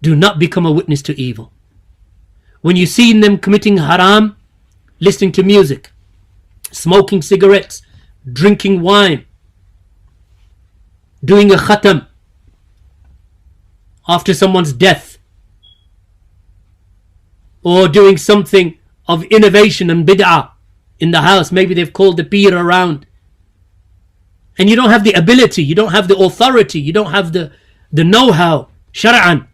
Do not become a witness to evil. When you see them committing haram, listening to music, smoking cigarettes, drinking wine, doing a khatam after someone's death, or doing something of innovation and bid'ah in the house, maybe they've called the peer around, and you don't have the ability, you don't have the authority, you don't have the know-how, shar'an,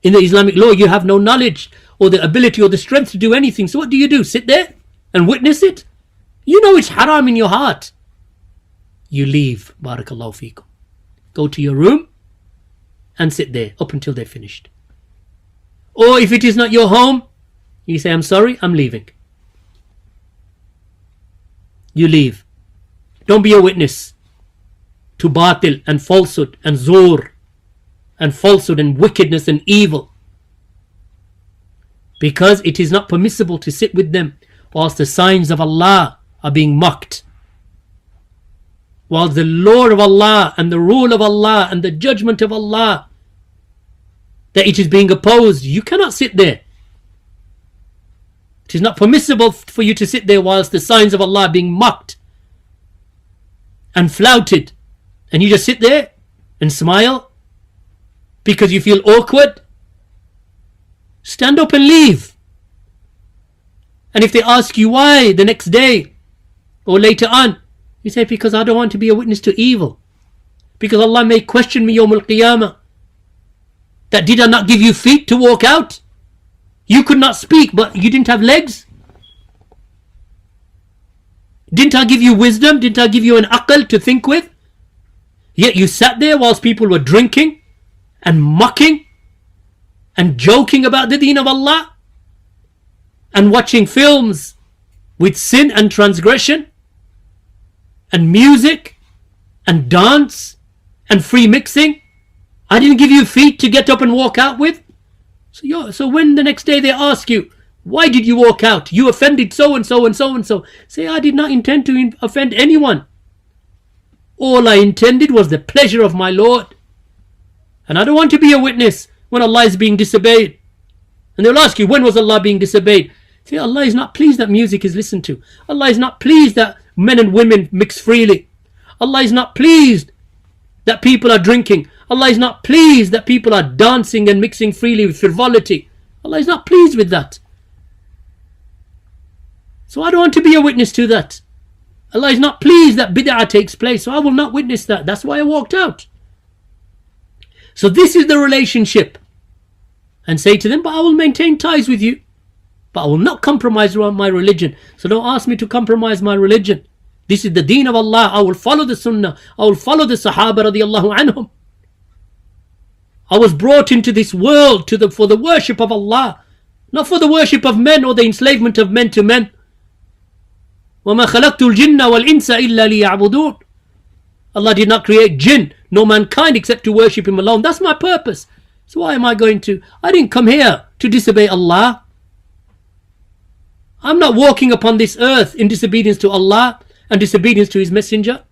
in the Islamic law, you have no knowledge or the ability or the strength to do anything. So what do? Sit there and witness it? You know it's haram in your heart. You leave, barakallahu feekum. Go to your room and sit there up until they're finished. Or if it is not your home, you say, I'm sorry, I'm leaving. You leave. Don't be a witness to batil and falsehood and zur and falsehood and wickedness and evil. Because it is not permissible to sit with them whilst the signs of Allah are being mocked. Whilst the law of Allah and the rule of Allah and the judgment of Allah, that it is being opposed. You cannot sit there. It is not permissible for you to sit there whilst the signs of Allah are being mocked and flouted. And you just sit there and smile because you feel awkward. Stand up and leave. And if they ask you why the next day or later on, you say, because I don't want to be a witness to evil. Because Allah may question me Yawm al-Qiyamah. That did I not give you feet to walk out? You could not speak, but you didn't have legs? Didn't I give you wisdom? Didn't I give you an aql to think with? Yet you sat there whilst people were drinking and mocking and joking about the deen of Allah and watching films with sin and transgression and music and dance and free mixing. I didn't give you feet to get up and walk out with. So when the next day they ask you, why did you walk out? You offended so and so and so and so. Say, I did not intend to offend anyone. All I intended was the pleasure of my Lord. And I don't want to be a witness when Allah is being disobeyed. And they'll ask you, when was Allah being disobeyed? Say, Allah is not pleased that music is listened to. Allah is not pleased that men and women mix freely. Allah is not pleased that people are drinking. Allah is not pleased that people are dancing and mixing freely with frivolity. Allah is not pleased with that. So I don't want to be a witness to that. Allah is not pleased that bid'ah takes place, so I will not witness that. That's why I walked out. So this is the relationship. And say to them, but I will maintain ties with you. But I will not compromise my religion. So don't ask me to compromise my religion. This is the deen of Allah. I will follow the sunnah. I will follow the sahaba radiallahu anhum. I was brought into this world for the worship of Allah, not for the worship of men or the enslavement of men to men. وَمَا خَلَقْتُ الْجِنَّ وَالْإِنسَ إِلَّا لِيَعْبُدُونَ. Allah did not create jinn nor mankind except to worship Him alone. That's my purpose. So why am I going to? I didn't come here to disobey Allah. I'm not walking upon this earth in disobedience to Allah and disobedience to His messenger.